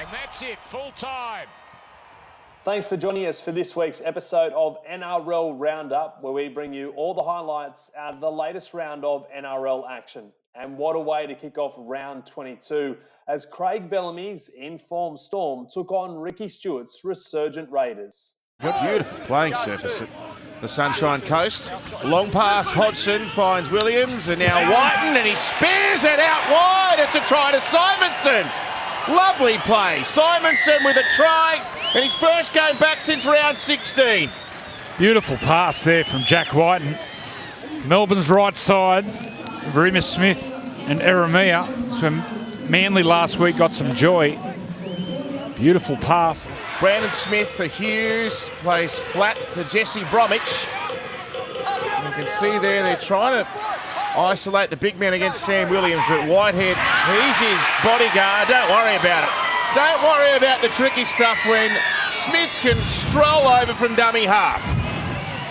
And that's it, full time. Thanks for joining us for this week's episode of NRL Roundup, where we bring you all the highlights out of the latest round of NRL action. And what a way to kick off round 22 as Craig Bellamy's in-form Storm took on Ricky Stewart's resurgent Raiders. What beautiful playing surface at the Sunshine Coast. Long pass, Hodgson finds Williams, and now Whiten, and he spears it out wide. It's a try to Simonson. Lovely play. Simonson with a try, and his first game back since round 16. Beautiful pass there from Jack Whiten. Melbourne's right side, Remus Smith and Eremia. So Manly last week got some joy. Beautiful pass. Brandon Smith to Hughes, plays flat to Jesse Bromwich. You can see there they're trying to isolate the big man against Sam Williams, but Whitehead, he's his bodyguard. Don't worry about it. Don't worry about the tricky stuff when Smith can stroll over from dummy half.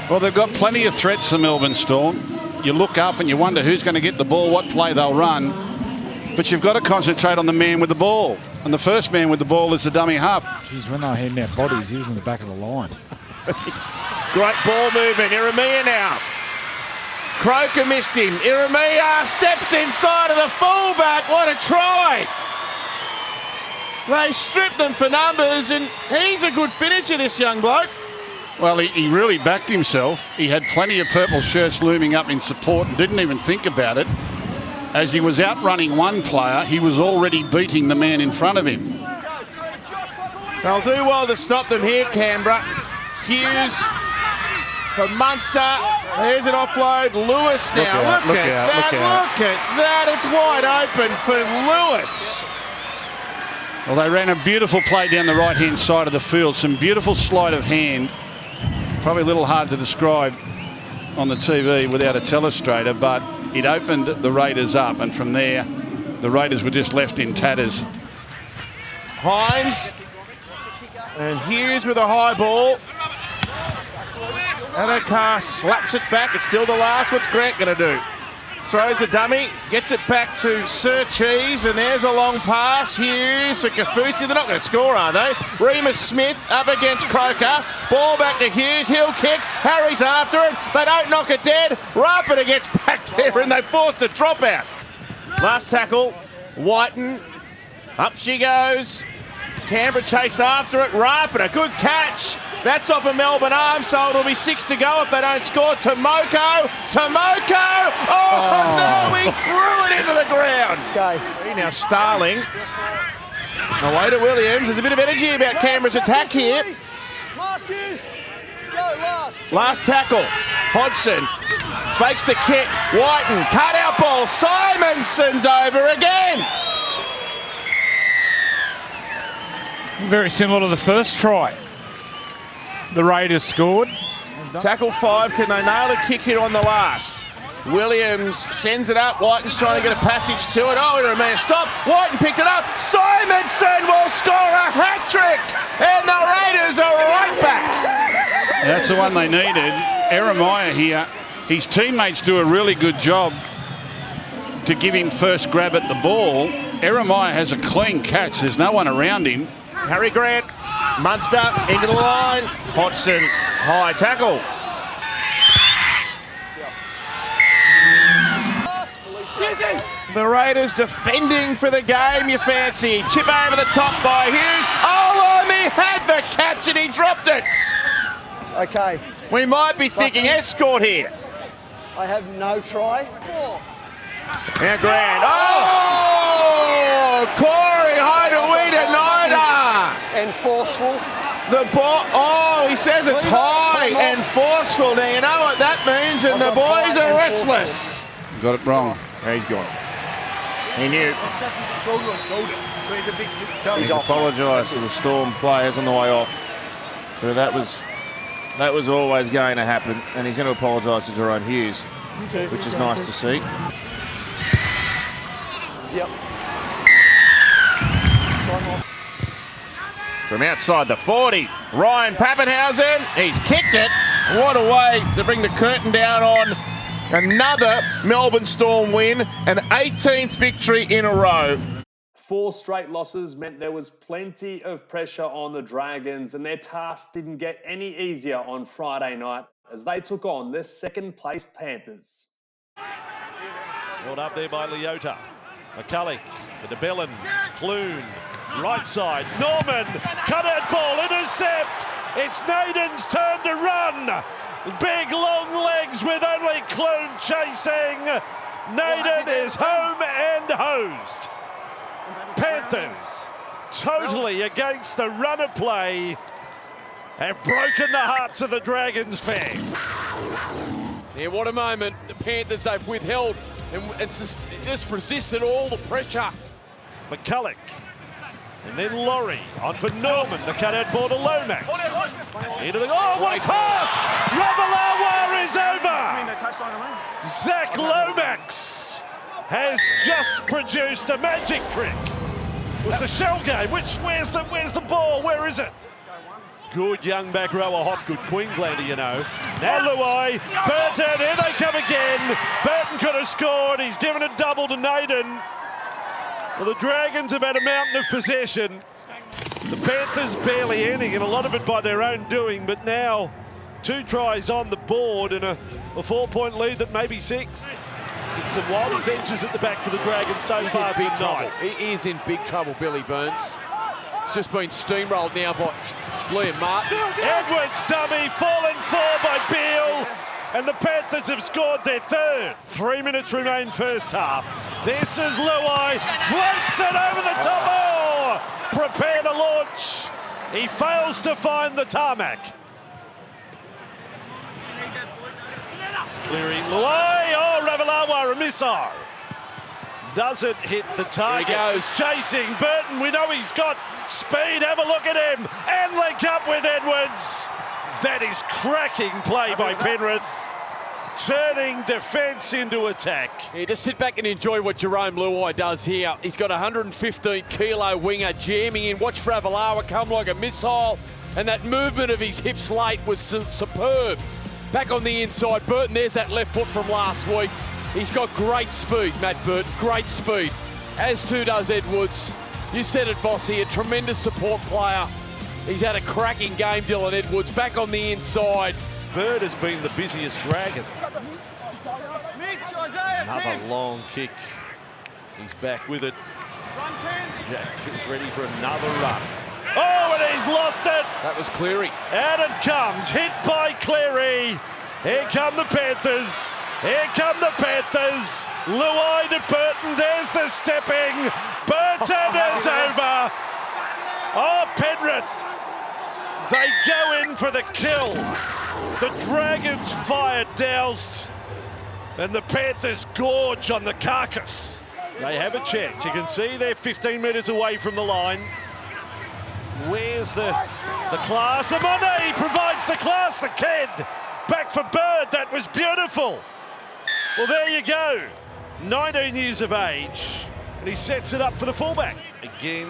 Well, they've got plenty of threats, the Melbourne Storm. You look up and you wonder who's going to get the ball, what play they'll run. But you've got to concentrate on the man with the ball. And the first man with the ball is the dummy half. Geez, when they were handing out bodies, he was in the back of the line. Great ball movement. Eremia now. Croker missed him. Eremia steps inside of the fullback. What a try. They stripped them for numbers, and he's a good finisher, this young bloke. Well, he really backed himself. He had plenty of purple shirts looming up in support and didn't even think about it. As he was outrunning one player, he was already beating the man in front of him. They'll do well to stop them here, Canberra. Hughes for Munster. There's an offload. Lewis now. Look at that. It's wide open for Lewis. Well, they ran a beautiful play down the right-hand side of the field. Some beautiful sleight of hand. Probably a little hard to describe on the TV without a telestrator, but it opened the Raiders up, and from there, the Raiders were just left in tatters. Hines and Hughes with a high ball. Adokar slaps it back. It's still the last. What's Grant going to do? Throws a dummy, gets it back to Sir Cheese, and there's a long pass. Hughes for Kafusi. They're not going to score, are they? Remus Smith up against Croker. Ball back to Hughes. He'll kick. Harry's after it. They don't knock it dead. Rapida gets back there, and they forced a drop out. Last tackle, Whiten. Up she goes. Canberra chase after it. Rapida, good catch. That's off a Melbourne arm, so it'll be 6 to go if they don't score. Tomoko! Oh, no, he threw it into the ground. Okay. Now Starling. Away to Williams. There's a bit of energy about Canberra's attack here. Last tackle. Hodgson fakes the kick. Whiten, cut out ball. Simonson's over again. Very similar to the first try. The Raiders scored. Tackle 5. Can they nail a kick here on the last? Williams sends it up. Whiten's trying to get a passage to it. Oh, Eremia stop. Whiten picked it up. Simonson will score a hat-trick. And the Raiders are right back. That's the one they needed. Eremia here. His teammates do a really good job to give him first grab at the ball. Eremia has a clean catch. There's no one around him. Harry Grant. Munster into the line. Hodgson, high tackle. The Raiders defending for the game, you fancy. Chip over the top by Hughes. Oh, he had the catch and he dropped it. Okay. We might be thinking escort here. I have no try. 4. Now Grant. Oh! Corey Haidawida-Naida. And forceful. The ball, he says it's high and forceful. Now, you know what that means, and the boys are restless. Got it wrong. He's gone. He knew. He's apologised to the Storm players on the way off. So that was always going to happen, and he's going to apologise to Jerome Hughes, which is nice to see. Yep. From outside the 40, Ryan Pappenhausen, he's kicked it. What a way to bring the curtain down on another Melbourne Storm win, an 18th victory in a row. 4 straight losses meant there was plenty of pressure on the Dragons, and their task didn't get any easier on Friday night as they took on the second-placed Panthers. Held up there by Leota. McCulloch for DeBellin. Clune. Right side. Norman. Cut out ball. Intercept. It's Naden's turn to run. Big long legs with only Clune chasing. Naden is home and hosed. Panthers totally against the run of play have broken the hearts of the Dragons fans. Yeah, what a moment. The Panthers, they've withheld and just resisted all the pressure. McCulloch. And then Laurie on for Norman. The cutout ball to Lomax. Into the... Oh, what a pass! Ravalawa is over! Zac Lomax has just produced a magic trick. It was the shell game. Where's the ball? Where is it? Good young back rower, hot, good Queenslander, you know. Now Luai, Burton, here they come again. Burton could have scored. He's given a double to Naden. Well, the Dragons have had a mountain of possession. The Panthers barely any, and a lot of it by their own doing, but now 2 tries on the board and a 4-point lead that may be 6. It's some wild adventures at the back for the Dragons so far tonight. He is in big trouble, Billy Burns. It's just been steamrolled now by Liam Martin. Edwards dummy, fallen for by Beale, and the Panthers have scored their 3rd. 3 minutes remain first half. This is Luai, floats it over the top. Oh, prepare to launch. He fails to find the tarmac. Cleary, Luai, oh, Ravalawa, a missile. Doesn't hit the target. Here he goes. Chasing Burton, we know he's got speed. Have a look at him. And link up with Edwards. That is cracking play by Penrith. Turning defence into attack. Yeah, just sit back and enjoy what Jerome Luai does here. He's got a 115-kilo winger jamming in. Watch Ravalawa come like a missile. And that movement of his hips late was superb. Back on the inside, Burton, there's that left foot from last week. He's got great speed, Matt Burton, great speed. As too does Edwards. You said it, Vossi, a tremendous support player. He's had a cracking game, Dylan Edwards, back on the inside. Bird has been the busiest Dragon. Another long kick. He's back with it. Jack is ready for another run. Oh, and he's lost it. That was Cleary. Out it comes, hit by Cleary. Here come the Panthers. Here come the Panthers. Luai to Burton. There's the stepping. Burton is over. Oh, Penrith. They go in for the kill. The Dragons fired doused. And the Panthers gorge on the carcass. They have a chance. You can see they're 15 metres away from the line. Where's the class? Amone provides the class, the kid. Back for Bird, that was beautiful. Well, there you go. 19 years of age, and he sets it up for the fullback. Again,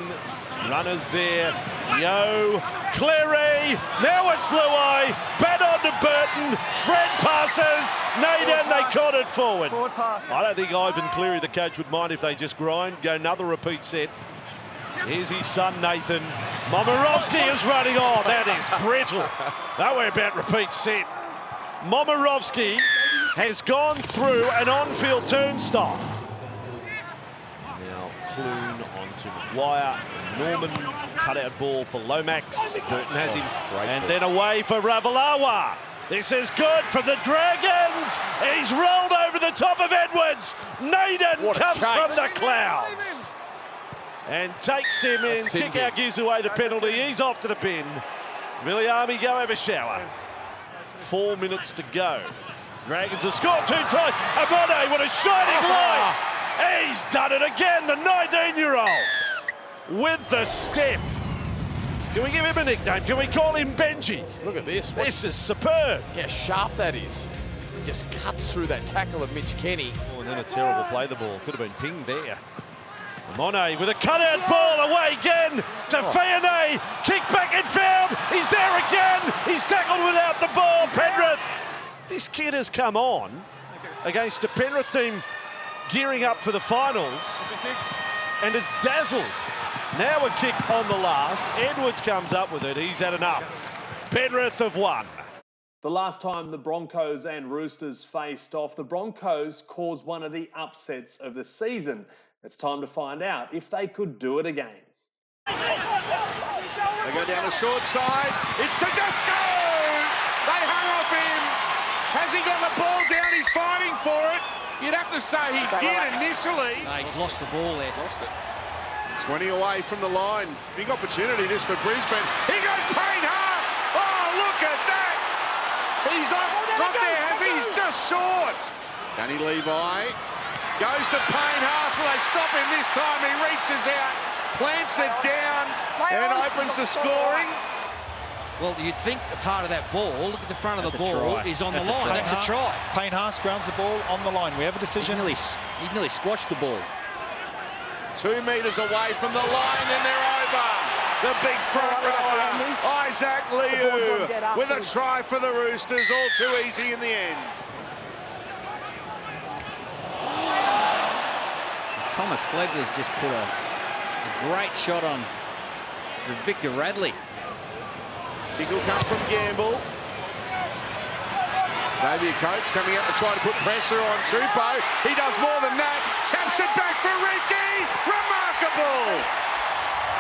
runners there. Yo, Cleary, now it's Luai. Bat on to Burton, Fred passes, Naden, they caught it forward. I don't think Ivan Cleary, the coach, would mind if they just grind, go another repeat set. Here's his son, Nathan. Momirovski is running. Oh, that is brittle. Don't worry about repeat set. Momirovski has gone through an on-field turnstile. Now Clune onto McGuire. Norman, cut-out ball for Lomax. Burton has him. And then away for Ravalawa. This is good from the Dragons. He's rolled over the top of Edwards. Naden comes from the clouds. And takes him in. Kick out gives away the penalty. He's off to the bin. Viliami, go have a shower. 4 minutes to go. Dragons have scored 2 tries. Amone, what a shining light. He's done it again, the 19-year-old. With the step. Can we give him a nickname? Can we call him Benji? Look at this. This is superb. Yeah, sharp that is. He just cuts through that tackle of Mitch Kenny. Oh, and then a terrible play the ball. Could have been pinged there. Monet with a cutout ball away again to Fionney. Kick back and found. He's there again. He's tackled without the ball. Penrith. This kid has come on against a Penrith team gearing up for the finals. and is dazzled. Now a kick on the last. Edwards comes up with it. He's had enough. Penrith have won. The last time the Broncos and Roosters faced off, the Broncos caused one of the upsets of the season. It's time to find out if they could do it again. They go down the short side. It's Tedesco! They hung off him. Has he got the ball down? He's fighting for it. You'd have to say he did initially. No, he's lost the ball there. Lost it. 20 away from the line. Big opportunity this for Brisbane. He goes Payne Haas. Oh, look at that. He's got there, has he? He's just short. Danny Levi goes to Payne Haas. Will they stop him this time? He reaches out, plants it down, and opens the scoring. Well, you'd think a part of that ball, look at the front of the ball, is on the line. That's a try. Payne Haas grounds the ball on the line. We have a decision. He's nearly squashed the ball. 2 metres away from the line, and they're over. The big front rower, Isaac Liu, with a try for the Roosters. All too easy in the end. Thomas Flegler's just put a great shot on Victor Radley. Kick will come from Gamble. Xavier Coates coming out to try to put pressure on Tupou. He does more than that. Taps it back for Ricky. Remarkable.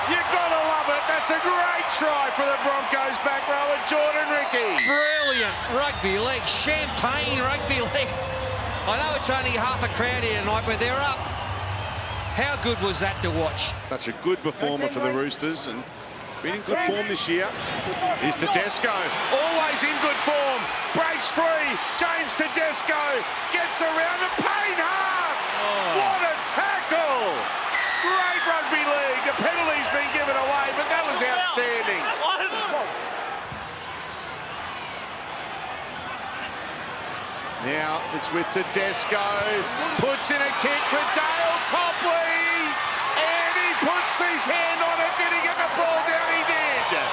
You've got to love it. That's a great try for the Broncos back rower, Jordan Ricky. Brilliant rugby league. Champagne rugby league. I know it's only half a crowd here tonight, but they're up. How good was that to watch? Such a good performer for the Roosters, and been in good form this year. Here's Tedesco, always in good form. Breaks free. James Tedesco gets around the Payne Haas. What a tackle! Great rugby league. The penalty's been given away, but that was outstanding. Now it's with Tedesco. Puts in a kick for Dale Copley. And he puts his hand on it. Did he get the ball down? He did.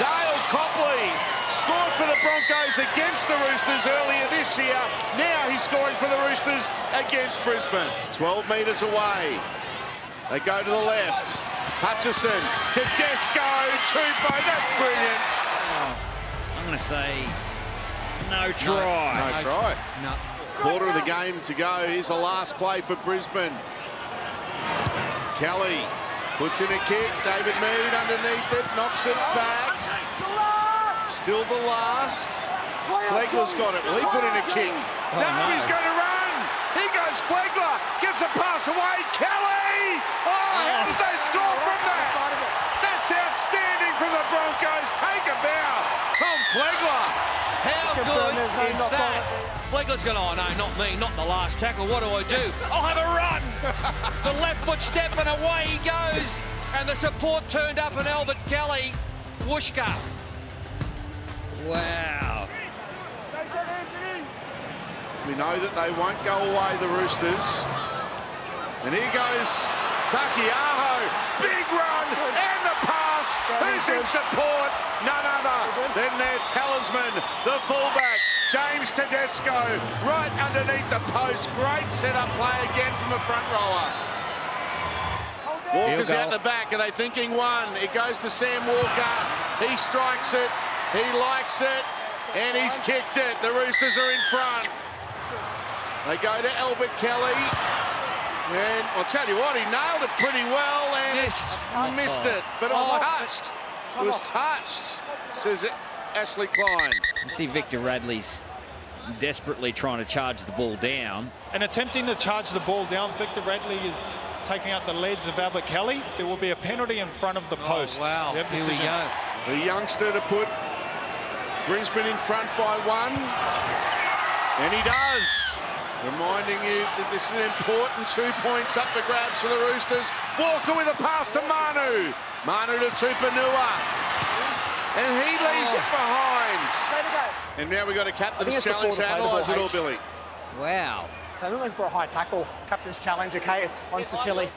Dale Copley scored for the Broncos against the Roosters earlier this year. Now he's scoring for the Roosters against Brisbane. 12 metres away. They go to the left. Hutchison, Tedesco, Tupou. That's brilliant. I'm going to say no try. No try. No. Quarter of the game to go. Here's the last play for Brisbane. Kelly puts in a kick. David Mead underneath it, knocks it back. Still the last. Flegler's got it. Will he put in a kick? No, he's going to run. He goes Flegler. Gets a pass away. Kelly! How did they score from that? That's outstanding from the Broncos. Take a bow. Tom Flegler. How good is that? Flegler's going, oh no, not me, not the last tackle. What do I do? I'll have a run. The left foot step and away he goes. And the support turned up and Albert Kelly. Whooshka. Wow. We know that they won't go away, the Roosters. And here goes Takiaho. Big run and the pass. Who's in support? None other than their talisman, the fullback, James Tedesco, right underneath the post. Great setup play again from a front rower. Walker's out the back. Are they thinking one? It goes to Sam Walker. He strikes it. He likes it. And he's kicked it. The Roosters are in front. They go to Albert Kelly. And I'll tell you what, he nailed it pretty well and missed it. But it was touched. It was touched, says Ashley Klein. You see Victor Radley's desperately trying to charge the ball down. And attempting to charge the ball down, Victor Radley is taking out the leads of Albert Kelly. There will be a penalty in front of the post. Wow, here we go. The youngster to put Brisbane in front by 1. And he does. Reminding you that this is an important 2 points up for grabs for the Roosters. Walker with a pass to Manu. Manu to Tupanua. And he leaves it behind. And now we've got a captain's challenge to analyse it all, Billy. Wow. So they're looking for a high tackle. Captain's challenge, okay, on Satili.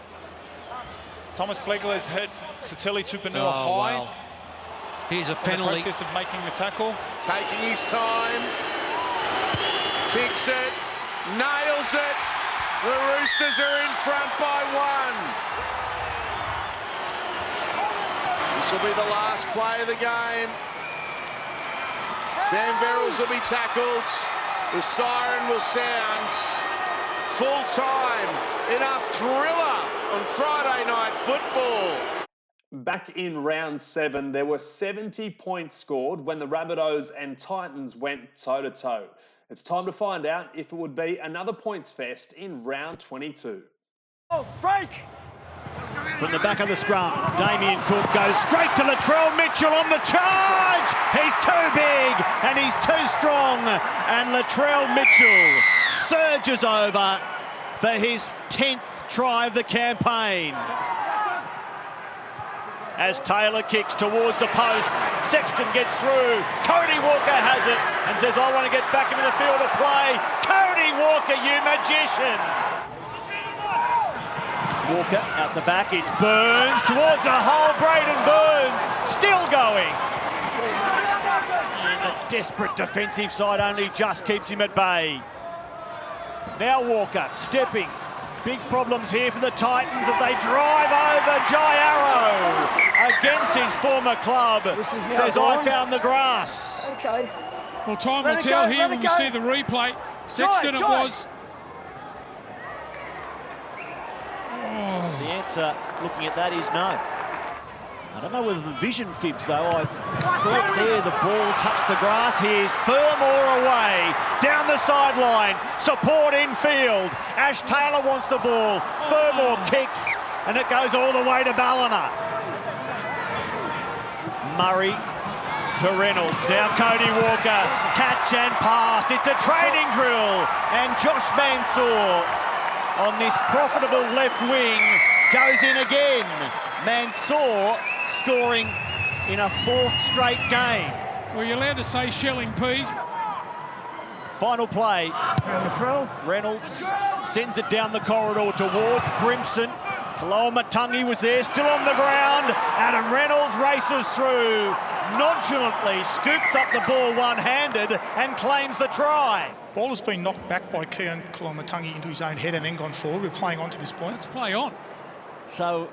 Thomas Flegler has hit Satili Tupanua high. Wow. Here's a In the penalty. process of making the tackle. Taking his time. Kicks it. Nails it. The Roosters are in front by 1. This will be the last play of the game. Sam Verrills will be tackled. The siren will sound. Full time in a thriller on Friday Night Football. Back in round 7, there were 70 points scored when the Rabbitohs and Titans went toe-to-toe. It's time to find out if it would be another points fest in round 22. Oh, break! From the back of the scrum, Damien Cook goes straight to Latrell Mitchell on the charge. He's too big and he's too strong. And Latrell Mitchell surges over for his 10th try of the campaign. As Taylor kicks towards the post, Sexton gets through. Cody Walker has it and says, I want to get back into the field of play. Cody Walker, you magician. Walker out the back, it's Burns towards a hole. Braden Burns still going. And a desperate defensive side only just keeps him at bay. Now Walker stepping. Big problems here for the Titans as they drive over Jai Arrow against his former club. Says, I found the grass. Okay. Well, time will tell here when we see the replay. Sexton it was. The answer, looking at that, is no. I don't know whether the vision fibs, though. I thought there the ball touched the grass. Here's Fermor away, down the sideline, support infield. Ash Taylor wants the ball. Fermor kicks, and it goes all the way to Ballina. Murray to Reynolds. Now Cody Walker, catch and pass. It's a training drill, and Josh Mansour on this profitable left wing goes in again. Mansour scoring in a 4th straight game. Well, you're allowed to say shelling peas. Final play. Reynolds sends it down the corridor towards Brimson. Kaloamatangi was there, still on the ground. Adam Reynolds races through, nonchalantly scoops up the ball one-handed and claims the try. Ball has been knocked back by Keon Kaloamatangi into his own head and then gone forward. We're playing on to this point. Let's play on. So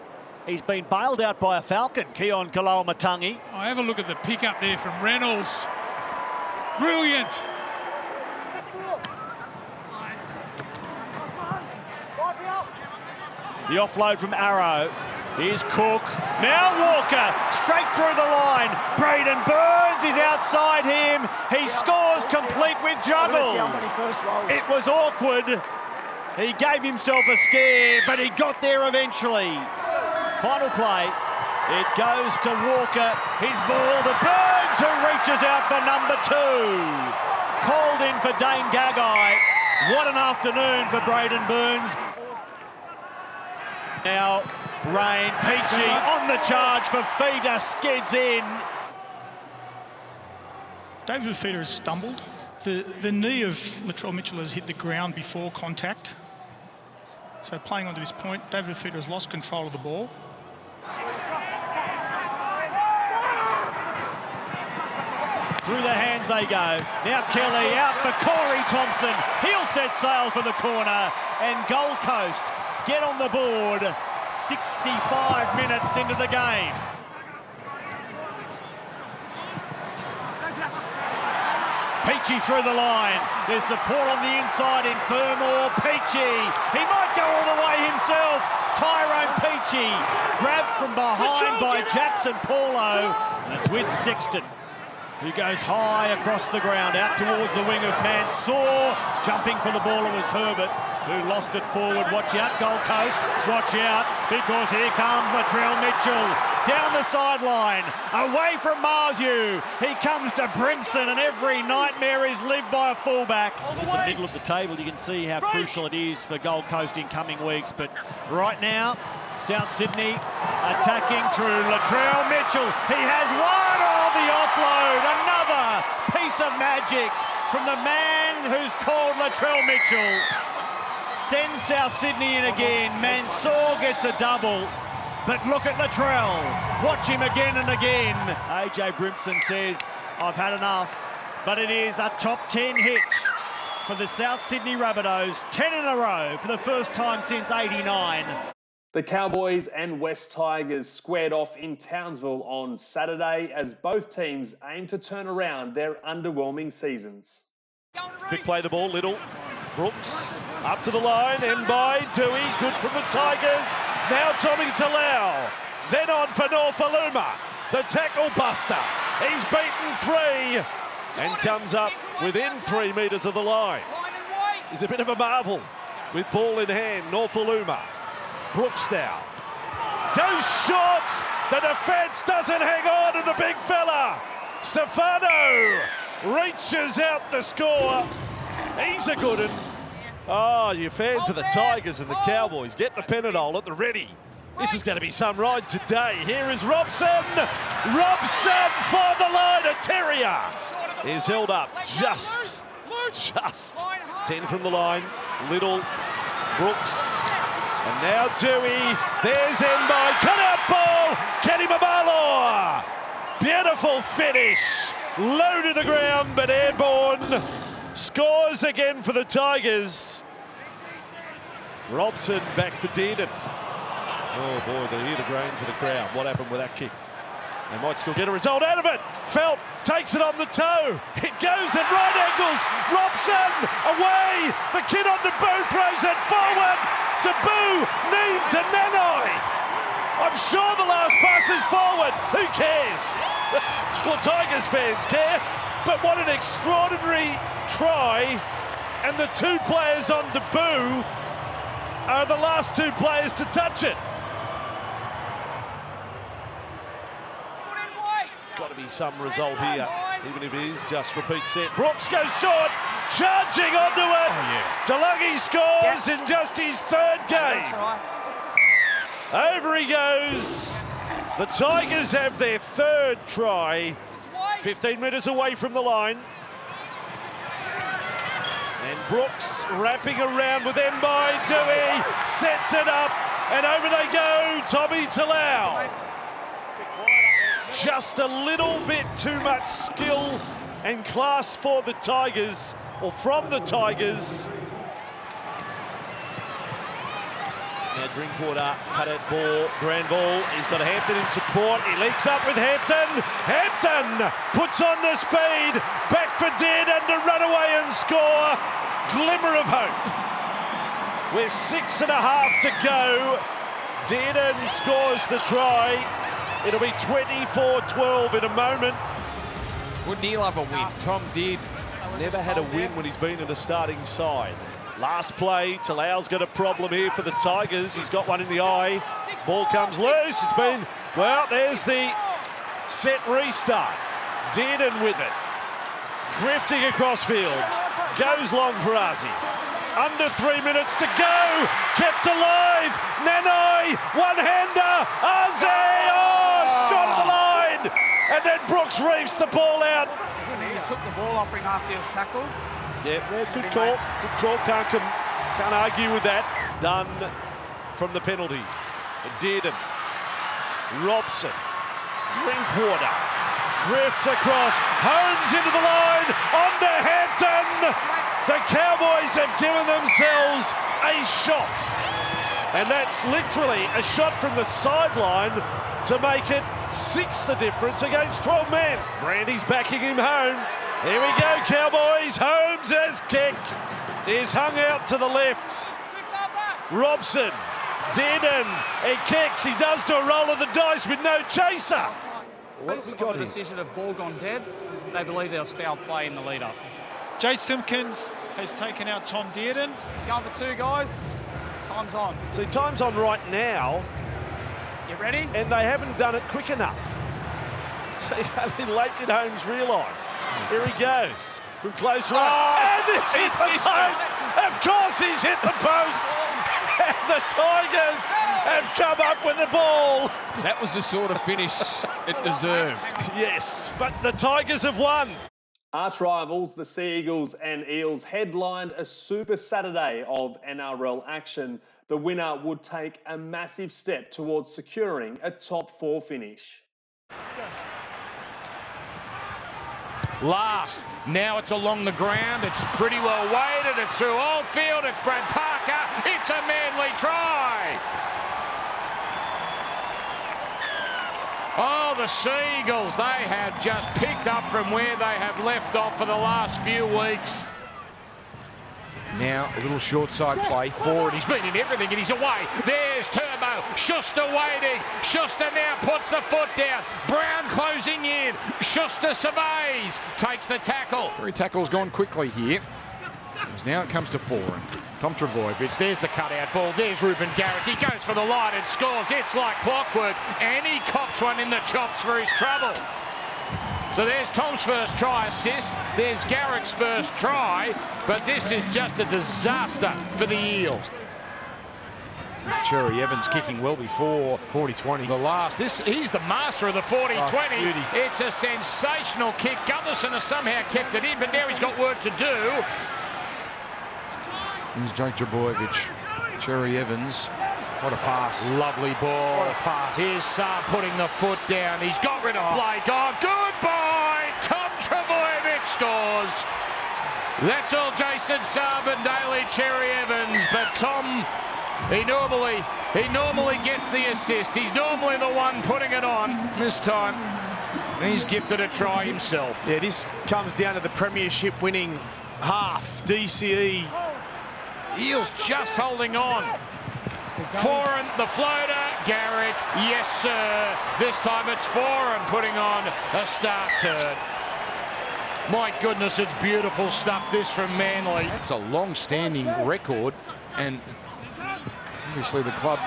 he's been bailed out by a Falcon, Keon Kaloamatangi. I have a look at the pick up there from Reynolds. Brilliant. The offload from Arrow. Here's Cook. Now Walker, straight through the line. Braden Burns is outside him. He scores complete with juggle. It was awkward. He gave himself a scare, but he got there eventually. Final play. It goes to Walker. His ball to Burns, who reaches out for number 2. Called in for Dane Gagai. What an afternoon for Braden Burns. Now, Rain, Peachy on the charge for Feeder, skids in. David Feeder has stumbled. The knee of Latrell Mitchell has hit the ground before contact. So playing onto this point, David Feeder has lost control of the ball. Through the hands they go. Now Kelly out for Corey Thompson. He'll set sail for the corner. And Gold Coast get on the board 65 minutes into the game. Peachy through the line. There's support on the inside in Fermor. Peachy. He might go all the way himself. Tyrone Peachy. Grabbed from behind by Jackson Paulo. And it's with Sexton, who goes high across the ground, out towards the wing of Mansour. Jumping for the ball, it was Herbert, who lost it forward. Watch out, Gold Coast. Watch out, because here comes Latrell Mitchell. Down the sideline, away from Marzu. He comes to Brimson, and every nightmare is lived by a fullback. There's the middle of the table. You can see how crucial it is for Gold Coast in coming weeks. But right now, South Sydney attacking through Latrell Mitchell. He has one on the offload. Another piece of magic from the man who's called Latrell Mitchell. Sends South Sydney in again. Mansour gets a double. But look at Latrell. Watch him again and again. AJ Brimson says, I've had enough. But it is a top 10 hit. for the South Sydney Rabbitohs, 10 in a row for the first time since '89. The Cowboys and West Tigers squared off in Townsville on Saturday as both teams aim to turn around their underwhelming seasons. Quick play the ball, Little. Brooks up to the line, and by Dewey, good from the Tigers. Now Tommy Talau, then on for Norfoluma, the tackle buster. He's beaten 3 and comes up within 3 metres of the line. He's a bit of a marvel with ball in hand, Norfoluma. Brooks now goes short. The defence doesn't hang on to the big fella. Stefano reaches out to score. He's a good one. Oh, you fans of the Tigers and the Cowboys, get the Penadol at the ready. This is going to be some ride today. Here is Robson. Robson for the line. A terrier is held up just 10 from the line. Little, Brooks. And now Dewey, there's Mbai, cut out ball, Kenny Mamalo. Beautiful finish, low to the ground but airborne. Scores again for the Tigers. Robson back for Dearden. Oh boy, they hear the groans of the crowd. What happened with that kick? They might still get a result out of it. Felt takes it on the toe. It goes at right angles. Robson away. The kid on the bow throws it forward. Taboo, knee to Nanai. I'm sure the last pass is forward. Who cares? Well, Tigers fans care, but what an extraordinary try. And the 2 players on Taboo are the last 2 players to touch it. Got to be some result here, even if it is just repeat set. Brooks goes short, charging onto it. Talangi scores in just his 3rd game. Over he goes. The Tigers have their 3rd try, 15 metres away from the line. And Brooks wrapping around with Mbai. Dewey sets it up, and over they go. Tommy Talau. Just a little bit too much skill and class for the Tigers, or from the Tigers. Now Drinkwater, cut out ball, grand ball. He's got Hampton in support. He leads up with Hampton. Hampton puts on the speed. Back for Dearden to run away and score. Glimmer of hope. With 6.5 to go, Dearden scores the try. It'll be 24-12 in a moment. Wouldn't he love a win? Tom did. Never had a win when he's been in the starting side. Last play, Talau's got a problem here for the Tigers. He's got one in the eye. Ball comes loose. It's been, well, there's the set restart. Dearden with it. Drifting across field. Goes long for Ozzy. Under 3 minutes to go. Kept alive. Nanai, one-hander. Ozzy, oh, shot at the line. And then Brooks reefs the ball out. He took the ball off him after he was tackled. Yeah, good call. Good call. Can't argue with that. Done from the penalty. Dearden. Robson. Drinkwater. Drifts across. Holmes into the line. Onto Hampton. The Cowboys have given themselves a shot. And that's literally a shot from the sideline to make it 6 the difference against 12 men. Brandy's backing him home. Here we go, Cowboys. Holmes has kick. Is hung out to the left. Robson. Dearden. He kicks. He does to a roll of the dice with no chaser. What's got the decision of ball gone dead? They believe there was foul play in the lead-up. Jay Simpkins has taken out Tom Dearden. Going for 2 guys. Time's on. See, time's on right now. You ready? And they haven't done it quick enough. So only late did Holmes realise. Here he goes from close range. And he's hit the post. Of course he's hit the post. And the Tigers have come up with the ball. That was the sort of finish it deserved. Yes, but the Tigers have won. Arch rivals, the Sea Eagles and Eels, headlined a Super Saturday of NRL action. The winner would take a massive step towards securing a top 4 finish. last. Now it's along the ground. It's pretty well weighted. It's through Oldfield. It's Brad Parker. It's a Manly try. Oh, the Seagulls, they have just picked up from where they have left off for the last few weeks. Now, a little short side play forward. He's been in everything and he's away. There's Turbo. Schuster waiting. Schuster now puts the foot down. Brown closing in. Schuster surveys. Takes the tackle. Three tackles gone quickly here. Now it comes to Foran. Tom Trbojevic, there's the cutout ball. There's Ruben Garrick. He goes for the line and scores. It's like clockwork. And he cops one in the chops for his trouble. So there's Tom's first try assist. There's Garrick's first try. But this is just a disaster for the Eels. Cherry Evans kicking well before 40-20. The last. He's the master of the 40-20. It's a sensational kick. Gutherson has somehow kept it in, but now he's got work to do. Here's Jake Trbojevic. Cherry Evans. What a pass. Lovely ball. What a pass. Here's Saab putting the foot down. He's got rid of Blake. Oh, goodbye. Tom Trbojevic scores. That's all Jason Saab and Daly Cherry Evans. But Tom, he normally gets the assist. He's normally the one putting it on. This time, he's gifted a try himself. Yeah, this comes down to the Premiership winning half. DCE. Eels just holding on. Foran, the floater, Garrick, yes sir. This time it's Foran putting on a start turn. My goodness, it's beautiful stuff, this from Manly. It's a long-standing record, and obviously the club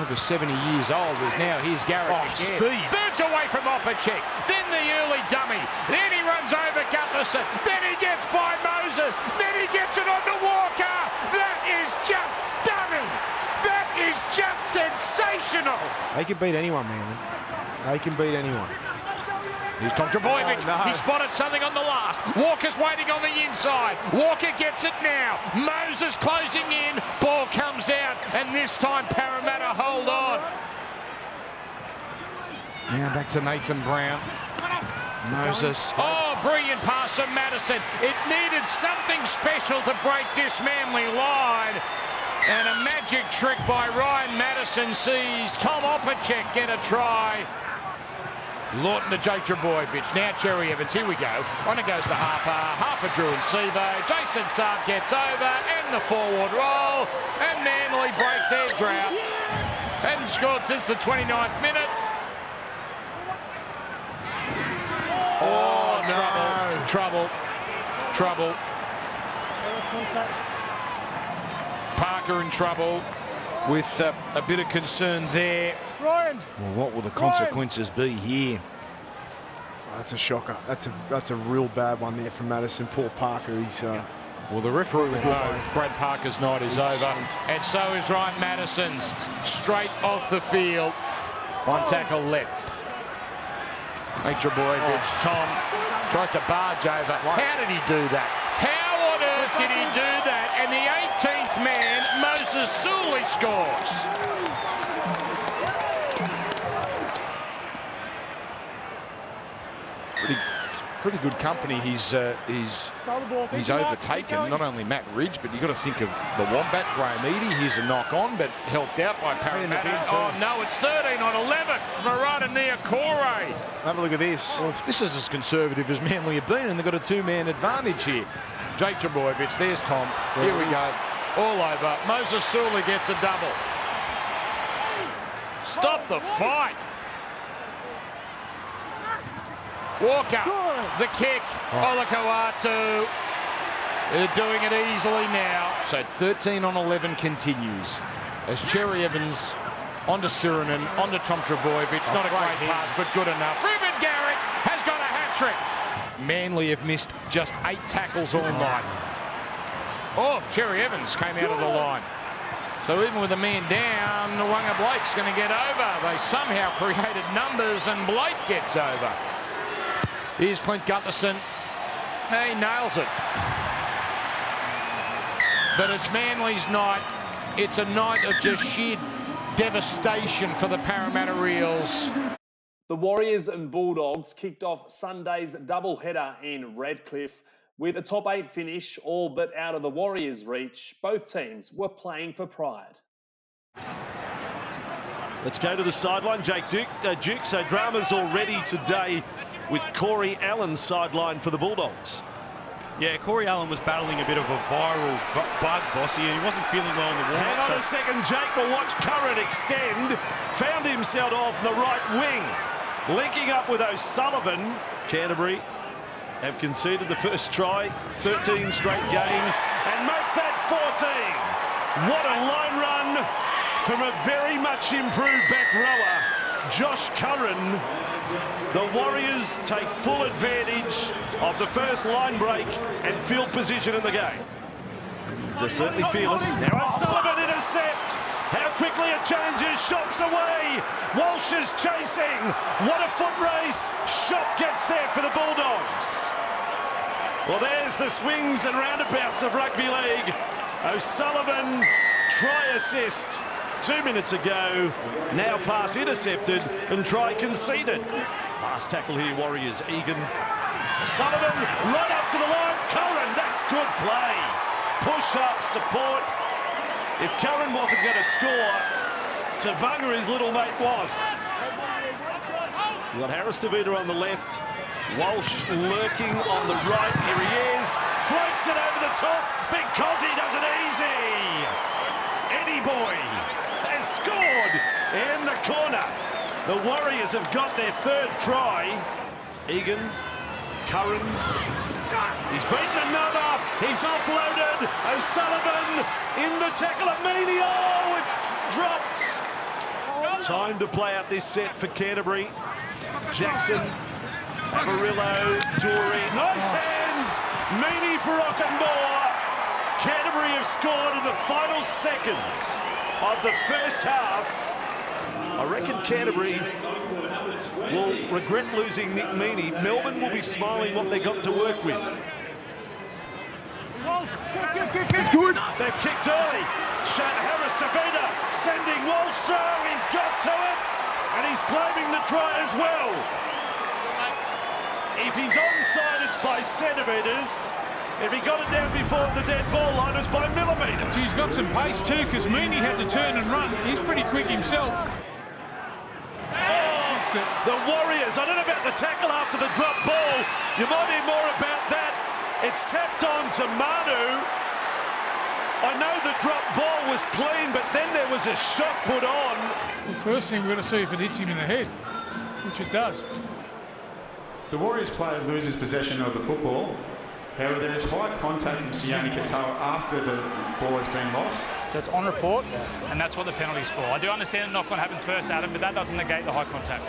over 70 years old is now. Here's Garrick again. Speed. Burns away from Opacek, then the early dummy, then he runs over Gutherson, then he gets by Moses, then he gets it onto Walker. That is just stunning. That is just sensational. They can beat anyone, Manly. They can beat anyone. Here's Tom Trbojevic. Oh, no. He spotted something on the last. Walker's waiting on the inside. Walker gets it now. Moses closing in. Ball comes out. And this time Parramatta hold on. Now back to Nathan Brown. Moses. Oh, brilliant pass from Madison. It needed something special to break this Manly line. And a magic trick by Ryan Madison sees Tom Opacek get a try. Lawton to Jake Trbojevic. Now Cherry Evans. Here we go. On it goes to Harper. Harper, Drew and Sevo. Jason Saab gets over and the forward roll. And Manly break their drought. Hadn't scored since the 29th minute. Oh, no. Trouble. Parker in trouble with a bit of concern there. Well, what will the consequences be here? That's a shocker. That's a real bad one there from Madison. Poor Parker. He's well, the referee will know Brad Parker's night is over, and so is Ryan Madison's. Straight off the field. One tackle left. Trbojevic, Tom tries to barge over. How did he do that? How on earth did he do that? And the 18th man, Moses Suli, scores. Pretty good company he's overtaken. Not only Matt Ridge, but you've got to think of the Wombat, Graham Eadie. Here's a knock on, but helped out by Parramatta. Oh no, it's 13 on 11. Marata near Corey. Have a look at this. Well, if this is as conservative as Manly have been, and they've got a two-man advantage here. Jake Trbojevic, there's Tom. Here we go. All over. Moses Suli gets a double. Stop the fight. Walker, the kick, Olakau'atu. They're doing it easily now. So 13 on 11 continues. As Cherry Evans onto Sirinen, onto Tom Trbojevic. Not a great pass, but good enough. Ruben Garrick has got a hat-trick. Manly have missed just 8 tackles all night. Oh, Cherry Evans came out of the line. So even with a man down, Wanga Blake's going to get over. They somehow created numbers and Blake gets over. Here's Clint Gutherson. He nails it. But it's Manly's night. It's a night of just sheer devastation for the Parramatta Eels. The Warriors and Bulldogs kicked off Sunday's doubleheader in Redcliffe. With a top 8 finish all but out of the Warriors' reach, both teams were playing for pride. Let's go to the sideline. Duke, so drama's already today with Corey Allen sidelined for the Bulldogs. Yeah, Corey Allen was battling a bit of a viral bug, Bossy, and he wasn't feeling well in the warm-up. Hang on a second, Jake, but watch Curran extend. Found himself off the right wing. Linking up with O'Sullivan. Canterbury have conceded the first try, 13 straight games, and make that 14. What a line run from a very much improved back rower, Josh Curran. The Warriors take full advantage of the first line break and field position in the game. They're certainly fearless. Now O'Sullivan intercept. How quickly it changes. Shops away. Walsh is chasing. What a foot race. Shop gets there for the Bulldogs. Well, there's the swings and roundabouts of rugby league. O'Sullivan, try assist 2 minutes ago. Now pass intercepted and try conceded. Last tackle here, Warriors. Egan. O'Sullivan right up to the line. Curran, that's good play. Push up, support. If Curran wasn't going to score, Tavanga, his little mate, was. You've got Harris Tavita on the left. Walsh lurking on the right. Here he is. Floats it over the top because he does it easy. Eddie Boy has scored in the corner. The Warriors have got their third try. Egan, Curran. He's beaten another. He's offloaded. O'Sullivan in the tackle at Meany. Oh, it's dropped. Time to play out this set for Canterbury. Jackson, Avarillo, Dory. Nice hands. Meany for Ockenbaugh. Canterbury have scored in the final seconds of the first half. I reckon Canterbury will regret losing Nick Meany. Melbourne will be smiling what they got to work with. It's good. They've kicked early. Harris Tavita sending Walsh through. He's got to it. And he's claiming the try as well. If he's onside, it's by centimetres. If he got it down before the dead ball line, it's by millimetres. He's got some pace too, because Meany had to turn and run. He's pretty quick himself. The Warriors, I don't know about the tackle after the drop ball. You might hear more about that. It's tapped on to Manu. I know the drop ball was clean, but then there was a shot put on. Well, first thing we're going to see if it hits him in the head, which it does. The Warriors player loses possession of the football. However, there is high contact from Sione Katoa after the ball has been lost. So it's on report, and that's what the penalty's for. I do understand the knock-on happens first, Adam, but that doesn't negate the high contact.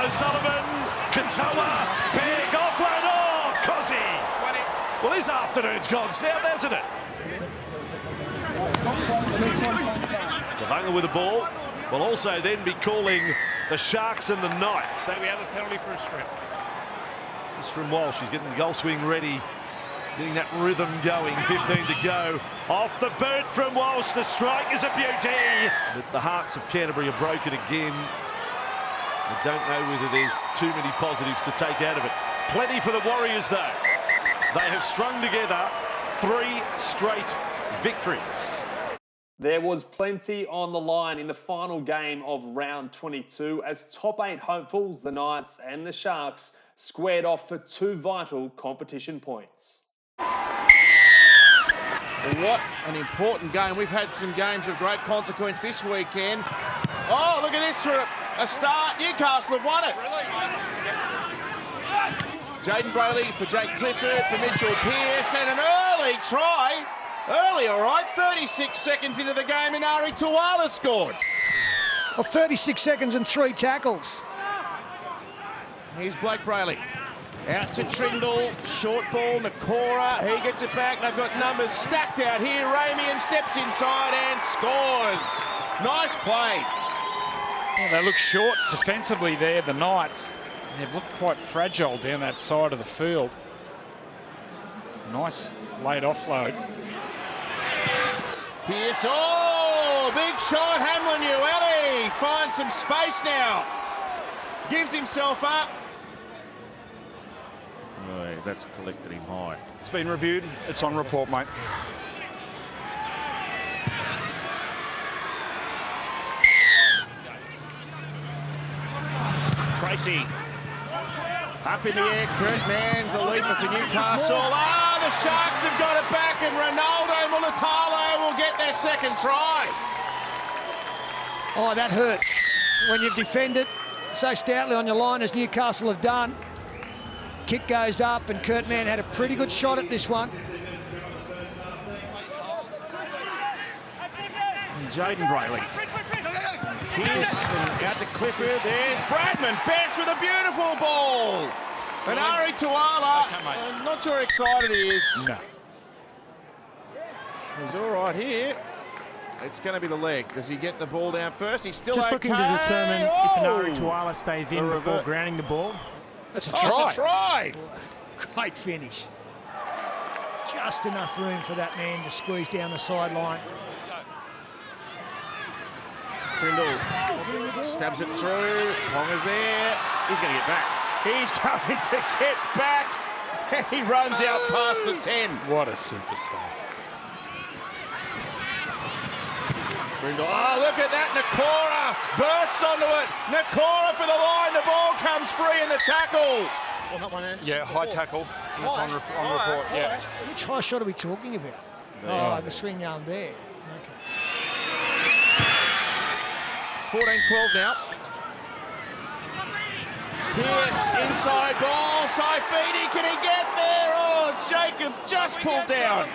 O'Sullivan, Katoa, big offload. Oh, Cozzy. 20. Well, his afternoon's gone south, hasn't it? Tavanga with the ball will also then be calling the Sharks and the Knights. So we have a penalty for a strip. It's from Walsh. He's getting the goal swing ready. Getting that rhythm going. 15 to go. Off the boot from Walsh. The strike is a beauty. But the hearts of Canterbury are broken again. I don't know whether there's too many positives to take out of it. Plenty for the Warriors, though. They have strung together 3 straight victories. There was plenty on the line in the final game of round 22 as top 8 hopefuls, the Knights and the Sharks, squared off for 2 vital competition points. What an important game. We've had some games of great consequence this weekend. Oh, look at this for a start. Newcastle have won it. Jaden Bailey for Jake Clifford, for Mitchell Pearce, and an early try. Early, all right. 36 seconds into the game, and Ari Tuala scored. Well, 36 seconds and 3 tackles. Here's Blake Brayley. Out to Trindle, short ball, Nakora, he gets it back. They've got numbers stacked out here. Ramian steps inside and scores. Nice play. Yeah, they look short defensively there, the Knights. They've looked quite fragile down that side of the field. Nice late offload. Pearce, oh, big shot, Hamlin Ueli finds some space now. Gives himself up. Oh, that's collected him high. It's been reviewed. It's on report, mate. Tracy. Up in the air, Kurt Mann's a leaper for Newcastle. Ah, the Sharks have got it back, and Ronaldo Mulatalo will get their second try. Oh, that hurts. When you've defended so stoutly on your line as Newcastle have done. Kick goes up, and Kurt Mann had a pretty good shot at this one. Jaden Brayley. Pearce and out to Clifford. There's Bradman. Best with a beautiful ball. And Ari Tuala. I'm not sure how excited he is. No. He's all right here. It's going to be the leg. Does he get the ball down first? He's still just okay. looking to determine if Ari Oh! Tuala stays in before grounding the ball. That's a try. It's a try. Great finish. Just enough room for that man to squeeze down the sideline. Trindle stabs it through. Ponga's there. He's going to get back. He's going to get back. He runs out past the 10. What a superstar. Trindle. Oh, look at that. Nakora bursts onto it. Nakora for the line. The ball comes free in the tackle. On that one, Yeah, high tackle. On report, yeah. Which high shot are we talking about? Oh, the swing arm there. Okay. 14-12 now. Pearce, inside ball. Saifidi, can he get there? Oh, Jacob just pulled down.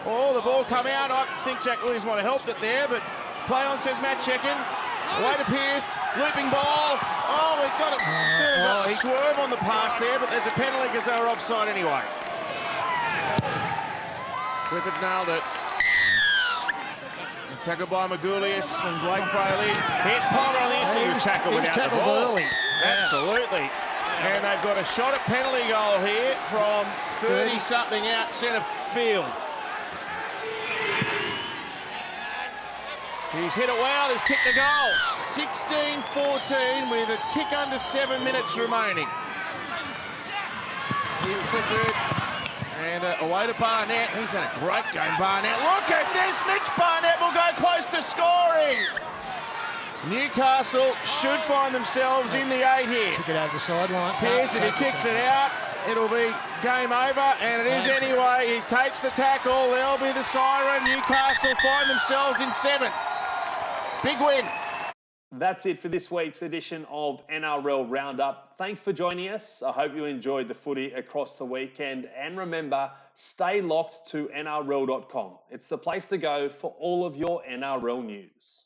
Oh, the ball come out. I think Jack Williams might have helped it there, but play on, says Matt Checken. Away to Pearce, looping ball. Oh, we've got a swerve on the pass there, but there's a penalty because they were offside anyway. Clifford's nailed it. Tackled by Magulius and Blake Brayley. Here's Palmer on the inside. He was tackled without the ball. Early. Absolutely. And they've got a shot at penalty goal here from 30-something out centre field. He's hit it well, he's kicked the goal. 16-14 with a tick under 7 minutes remaining. Here's Clifford. And away to Barnett. He's had a great game, Barnett. Look at this. Mitch Barnett will go close to scoring. Newcastle should find themselves in the 8 here. Kick it over the sideline. Pearce, if he kicks it out, it'll be game over, and it is anyway. He takes the tackle. There'll be the siren. Newcastle find themselves in 7th. Big win. That's it for this week's edition of NRL Roundup. Thanks for joining us. I hope you enjoyed the footy across the weekend. And remember, stay locked to NRL.com. It's the place to go for all of your NRL news.